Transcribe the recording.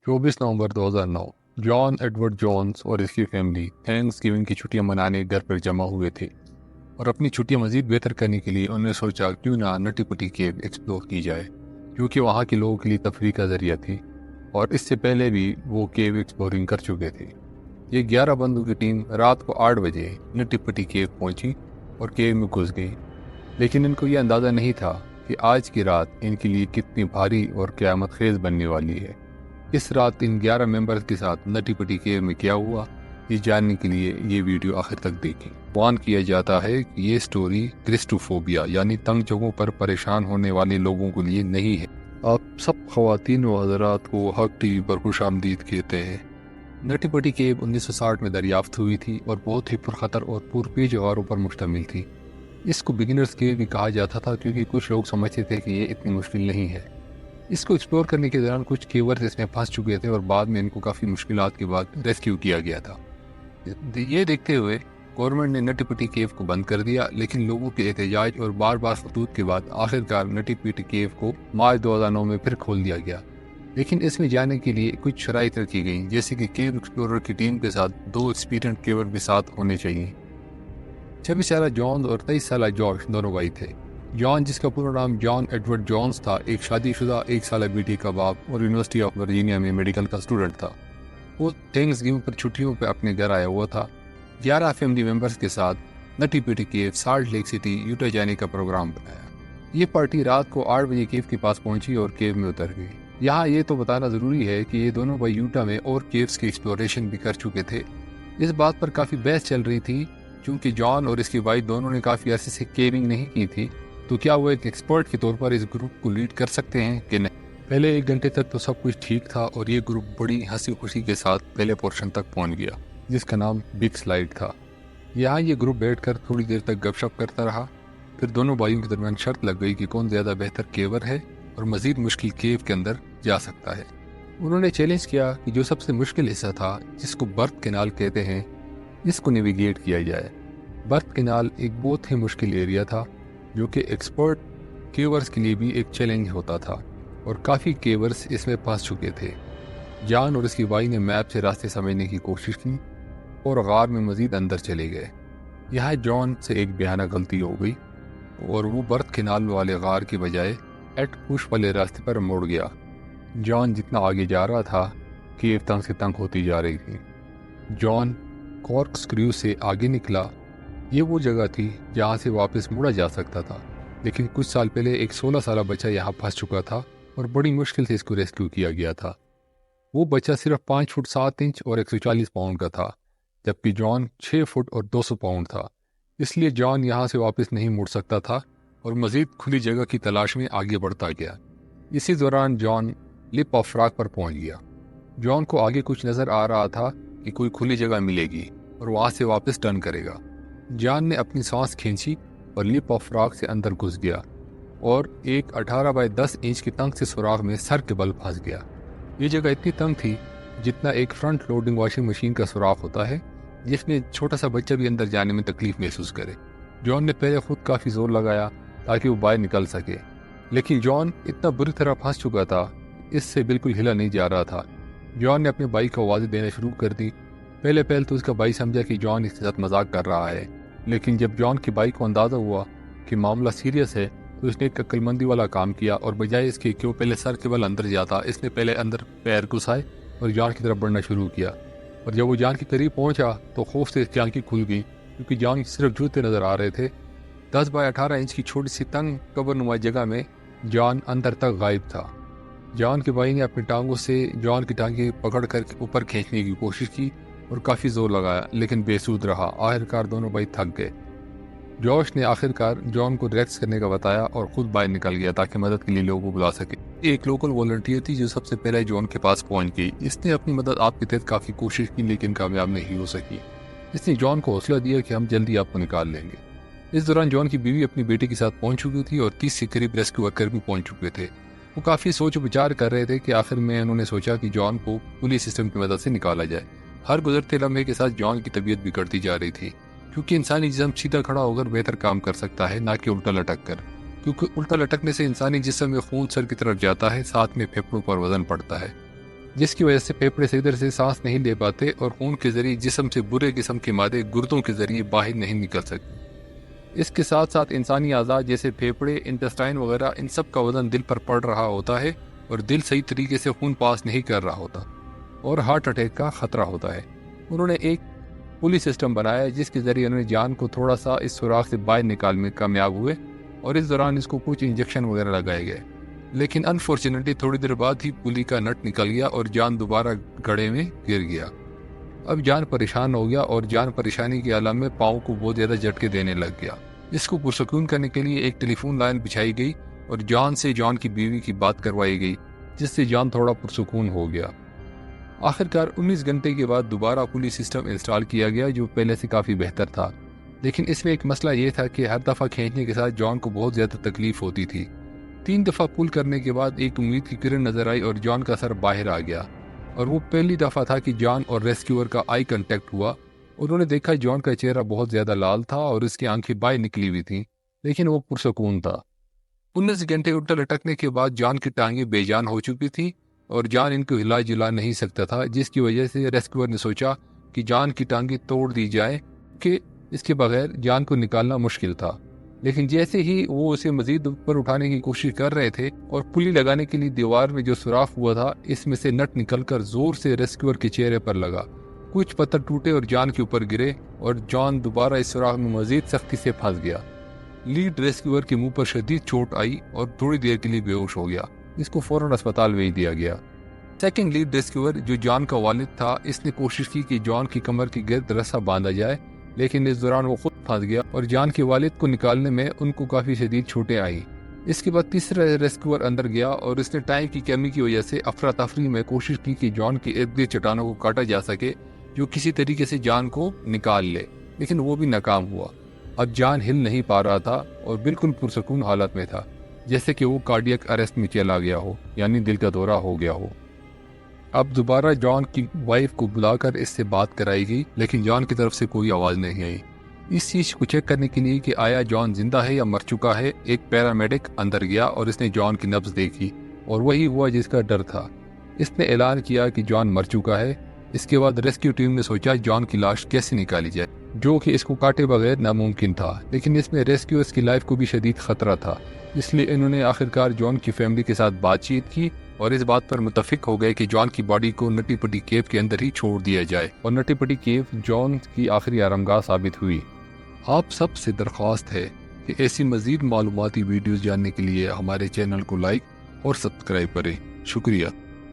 24 नवंबर 2009 John Edward Johns और इसकी family thanks giving की छुट्टियां मनाने घर पर जमा हुए थे और अपनी छुट्टियां मजीद बेहतर करने के लिए उन्होंने सोचा क्यों ना नटी पटी केव एक्सप्लोर की जाए, क्योंकि वहाँ के लोगों के लिए तफरीह का जरिया थी और इससे पहले भी वो केव एक्सप्लोरिंग कर चुके थे। ये 11 बंदों की टीम रात को 8 बजे नटी पटी केव पहुंची और केव में घुस गई, लेकिन इनको ये अंदाज़ा नहीं था कि आज की रात इनके लिए कितनी भारी और क़यामत खेज बनने वाली है। इस रात इन 11 मेंबर्स के साथ नटी पटी केव में क्या हुआ, ये जानने के लिए ये वीडियो आखिर तक देखें। वार्न किया जाता है कि ये स्टोरी क्रिस्टोफोबिया यानी तंग जगहों पर परेशान होने वाले लोगों के लिए नहीं है। आप सब ख्वातीन व हज़रात को हक टीवी पर खुशामदीद कहते हैं। नटी पटी केव 1960 में दरियाफ्त हुई थी और बहुत ही पुरखतर और पुरपेच गारों पर मुश्तमिल थी। इसको बिगिनर्स केव भी कहा जाता था क्योंकि कुछ लोग समझते थे कि ये इतनी मुश्किल नहीं है। इसको एक्सप्लोर करने के दौरान कुछ केवर्स इसमें फंस चुके थे और बाद में इनको काफ़ी मुश्किलात के बाद रेस्क्यू किया गया था। ये देखते हुए गवर्नमेंट ने नटी पटी केव को बंद कर दिया, लेकिन लोगों के एहतजाज और बार बार खतूत के बाद आखिरकार नटी पटी केव को मार्च 2009 में फिर खोल दिया गया। लेकिन इसमें जाने के लिए कुछ शराइत रखी गई, जैसे कि केव एक्सप्लोरर की टीम के साथ 2 एक्सपीरियंस केवर भी साथ होने चाहिए। 26 साल जॉन और 23 साल जॉश दोनों भाई थे। जॉन, जिसका पूरा नाम जॉन एडवर्ड जॉन्स था, एक शादीशुदा 1 साल बेटी का बाप और यूनिवर्सिटी ऑफ वर्जीनिया में मेडिकल का स्टूडेंट था। वो थैंक्सगिविंग पर छुट्टियों पर अपने घर आया हुआ था। 11 फैमिली मेंबर्स के साथ नटी पटी केव साल्ट लेक सिटी यूटा जाने का प्रोग्राम बनाया। ये पार्टी रात को 8 बजे केव के पास पहुंची और केव में उतर गई। यहाँ ये तो बताना ज़रूरी है कि ये दोनों भाई यूटा में और केव्स की एक्सप्लोरेशन भी कर चुके थे। इस बात पर काफ़ी बहस चल रही थी, क्योंकि जॉन और इसकी वाइफ दोनों ने काफ़ी अरसे से केविंग नहीं की थी, तो क्या वो एक एक्सपर्ट के तौर पर इस ग्रुप को लीड कर सकते हैं कि नहीं। पहले 1 घंटे तक तो सब कुछ ठीक था और ये ग्रुप बड़ी हंसी खुशी के साथ पहले पोर्शन तक पहुंच गया, जिसका नाम बिग स्लाइड था। यहाँ ये ग्रुप बैठकर थोड़ी देर तक गपशप करता रहा। फिर दोनों भाइयों के दरमियान शर्त लग गई कि कौन ज़्यादा बेहतर केवर है और मज़ीद मुश्किल केव के अंदर जा सकता है। उन्होंने चैलेंज किया कि जो सबसे मुश्किल हिस्सा था, जिसको बर्थ कैनाल कहते हैं, इसको नेविगेट किया जाए। बर्थ कैनाल एक बहुत ही मुश्किल एरिया था, जो कि एक्सपर्ट केवर्स के लिए भी एक चैलेंज होता था और काफ़ी केवर्स इसमें फंस चुके थे। जॉन और इसकी वाई ने मैप से रास्ते समझने की कोशिश की और गार में मज़ीद अंदर चले गए। यहाँ जॉन से एक भयानक गलती हो गई और वो बर्थ कैनाल वाले गार के बजाय एट पुश वाले रास्ते पर मुड़ गया। जॉन जितना आगे जा रहा था, केव तंग से तंग होती जा रही थी। जॉन कॉर्क स्क्रू से आगे निकला। ये वो जगह थी जहाँ से वापस मुड़ा जा सकता था, लेकिन कुछ साल पहले एक 16 साल बच्चा यहाँ फंस चुका था और बड़ी मुश्किल से इसको रेस्क्यू किया गया था। वो बच्चा सिर्फ 5 फुट 7 इंच और 140 पाउंड का था, जबकि जॉन 6 फुट और 200 पाउंड था। इसलिए जॉन यहाँ से वापस नहीं मुड़ सकता था और मज़ीद खुली जगह की तलाश में आगे बढ़ता गया। इसी दौरान जॉन लिप ऑफ रॉक पर पहुँच गया। जॉन को आगे कुछ नज़र आ रहा था कि कोई खुली जगह मिलेगी और वहाँ से वापस टर्न करेगा। जॉन ने अपनी सांस खींची और लिप ऑफ रॉक से अंदर घुस गया और एक 18 बाय 10 इंच की तंग से सुराख में सर के बल फंस गया। ये जगह इतनी तंग थी जितना एक फ्रंट लोडिंग वॉशिंग मशीन का सुराख होता है, जिसमें छोटा सा बच्चा भी अंदर जाने में तकलीफ महसूस करे। जॉन ने पहले खुद काफ़ी जोर लगाया ताकि वो बाहर निकल सके, लेकिन जॉन इतना बुरी तरह फंस चुका था, इससे बिल्कुल हिला नहीं जा रहा था। जॉन ने अपने भाई को आवाज़ें देना शुरू कर दी। पहले तो उसका भाई समझा कि जॉन इसके साथ मजाक कर रहा है, लेकिन जब जॉन के भाई को अंदाज़ा हुआ कि मामला सीरियस है, तो उसने एक अक्लमंदी वाला काम किया और बजाय इसके कि वो पहले सर के बल अंदर जाता, इसने पहले अंदर पैर घुसाए और जॉन की तरफ बढ़ना शुरू किया। और जब वो जॉन के करीब पहुंचा तो खौफ से इसकी आंखें खुल गई, क्योंकि जॉन की सिर्फ जूते नज़र आ रहे थे। 10 बाय 18 इंच की छोटी सी तंग कबर नुमा जगह में जॉन अंदर तक गायब था। जॉन के भाई ने अपनी टांगों से जॉन की टांगें पकड़ कर ऊपर खींचने की कोशिश की और काफ़ी जोर लगाया, लेकिन बेसूद रहा। आखिरकार दोनों भाई थक गए। जॉश ने आखिरकार जॉन को रिलैक्स करने का बताया और खुद बाहर निकल गया ताकि मदद के लिए लोगों को बुला सके। एक लोकल वॉलंटियर थी जो सबसे पहले जॉन के पास पहुंच गई। इसने अपनी मदद आपके तहत काफ़ी कोशिश की, लेकिन कामयाब नहीं हो सकी। इसने जॉन को हौसला दिया कि हम जल्दी आपको निकाल लेंगे। इस दौरान जॉन की बीवी अपनी बेटी के साथ पहुंच चुकी थी और 30 के करीब रेस्क्यू वर्कर भी पहुंच चुके थे। वो काफ़ी सोच विचार कर रहे थे कि आखिर में उन्होंने सोचा कि जॉन को पुलिस सिस्टम की मदद से निकाला जाए। हर गुजरते लम्हे के साथ जॉन की तबीयत बिगड़ती जा रही थी, क्योंकि इंसानी जिस्म सीधा खड़ा होकर बेहतर काम कर सकता है, ना कि उल्टा लटक कर, क्योंकि उल्टा लटकने से इंसानी जिस्म में खून सर की तरफ जाता है, साथ में फेफड़ों पर वजन पड़ता है। جس کی وجہ سے پھیپھڑے سے ادھر سے سانس نہیں لے پاتے اور خون کے ذریعے جسم سے برے قسم کے مادے گردوں کے ذریعے باہر نہیں نکل سکتے۔ اس کے ساتھ ساتھ انسانی اعضاء جیسے پھیپھڑے، انٹسٹائن وغیرہ، ان سب کا وزن دل پر پڑ رہا ہوتا ہے اور دل صحیح طریقے سے خون پاس نہیں کر رہا ہوتا اور ہارٹ اٹیک کا خطرہ ہوتا ہے۔ انہوں نے ایک پولی سسٹم بنایا جس کے ذریعے انہوں نے جان کو تھوڑا سا اس سوراخ سے باہر نکالنے میں کامیاب ہوئے اور اس دوران اس کو کچھ انجیکشن وغیرہ لگائے گئے، لیکن انفارچونیٹلی تھوڑی دیر بعد ہی پولی کا نٹ نکل گیا اور جان دوبارہ گڑھے میں گر گیا۔ اب جان پریشان ہو گیا اور جان پریشانی کے عالم میں پاؤں کو بہت زیادہ جھٹکے دینے لگ گیا۔ اس کو پرسکون کرنے کے لیے ایک ٹیلی فون لائن بچھائی گئی اور جان سے جان کی بیوی کی بات کروائی گئی، جس سے جان تھوڑا پرسکون ہو گیا۔ آخرکار 19 گھنٹے کے بعد دوبارہ پولی سسٹم انسٹال کیا گیا جو پہلے سے کافی بہتر تھا، لیکن اس میں ایک مسئلہ یہ تھا کہ ہر دفعہ کھینچنے کے ساتھ جان کو بہت زیادہ تکلیف ہوتی تھی۔ 3 دفعہ پول کرنے کے بعد ایک امید کی کرن نظر آئی اور جان کا سر باہر آ گیا، اور وہ پہلی دفعہ تھا کہ جان اور ریسکیور کا آئی کنٹیکٹ ہوا۔ انہوں نے دیکھا جان کا چہرہ بہت زیادہ لال تھا اور اس کی آنکھیں باہر نکلی ہوئی تھیں، لیکن وہ پرسکون تھا۔ 19 گھنٹے الٹا لٹکنے کے بعد جان کی ٹانگیں بے جان ہو چکی تھی اور جان ان کو ہلا جلا نہیں سکتا تھا، جس کی وجہ سے ریسکیور نے سوچا کہ جان کی ٹانگیں توڑ دی جائے کہ اس کے بغیر جان کو نکالنا مشکل تھا۔ لیکن جیسے ہی وہ اسے مزید اوپر اٹھانے کی کوشش کر رہے تھے اور پلی لگانے کے لیے دیوار میں جو سوراخ ہوا تھا اس میں سے نٹ نکل کر زور سے ریسکیور کے چہرے پر لگا، کچھ پتھر ٹوٹے اور جان کے اوپر گرے اور جان دوبارہ اس سوراخ میں مزید سختی سے پھنس گیا۔ لیڈ ریسکیور کے منہ پر شدید چوٹ آئی اور تھوڑی دیر کے لیے بے ہوش ہو گیا۔ اس کو فوراً اسپتال بھیج دیا گیا۔ سیکنڈ لیڈ ریسکیور جو جان کا والد تھا، اس نے کوشش کی کہ جان کی کمر کے گرد رسا باندھا جائے، لیکن اس دوران وہ خود پھنس گیا اور جان کے والد کو نکالنے میں ان کو کافی شدید چوٹیں آئیں۔ اس کے بعد تیسرا ریسکیور اندر گیا اور اس نے ٹائم کی کمی کی وجہ سے افراتفری میں کوشش کی کہ جان کے ارد گرد چٹانوں کو کاٹا جا سکے جو کسی طریقے سے جان کو نکال لے، لیکن وہ بھی ناکام ہوا۔ اب جان ہل نہیں پا رہا تھا اور بالکل پرسکون حالت میں تھا، جیسے کہ وہ کارڈیک اریسٹ میں چلا گیا ہو، یعنی دل کا دورہ ہو گیا ہو۔ اب دوبارہ جان کی وائف کو بلا کر اس سے بات کرائی گئی، لیکن جان کی طرف سے کوئی آواز نہیں آئی۔ اس چیز کو چیک کرنے کے لیے کہ آیا جان زندہ ہے یا مر چکا ہے، ایک پیرامیڈک اندر گیا اور اس نے جان کی نبض دیکھی اور وہی ہوا جس کا ڈر تھا۔ اس نے اعلان کیا کہ جان مر چکا ہے۔ اس کے بعد ریسکیو ٹیم نے سوچا جان کی لاش کیسے نکالی جائے، جو کہ اس کو کاٹے بغیر ناممکن تھا، لیکن اس میں ریسکیورز کی لائف کو بھی شدید خطرہ تھا۔ اس لیے انہوں نے آخرکار جان کی فیملی کے ساتھ بات چیت کی اور اس بات پر متفق ہو گئے کہ جان کی باڈی کو نٹی پٹی کیو کے اندر ہی چھوڑ دیا جائے، اور نٹی پٹی کیو جان کی آخری آرامگاہ ثابت ہوئی۔ آپ سب سے درخواست ہے کہ ایسی مزید معلوماتی ویڈیوز جاننے کے لیے ہمارے چینل کو لائک اور سبسکرائب کریں۔ شکریہ۔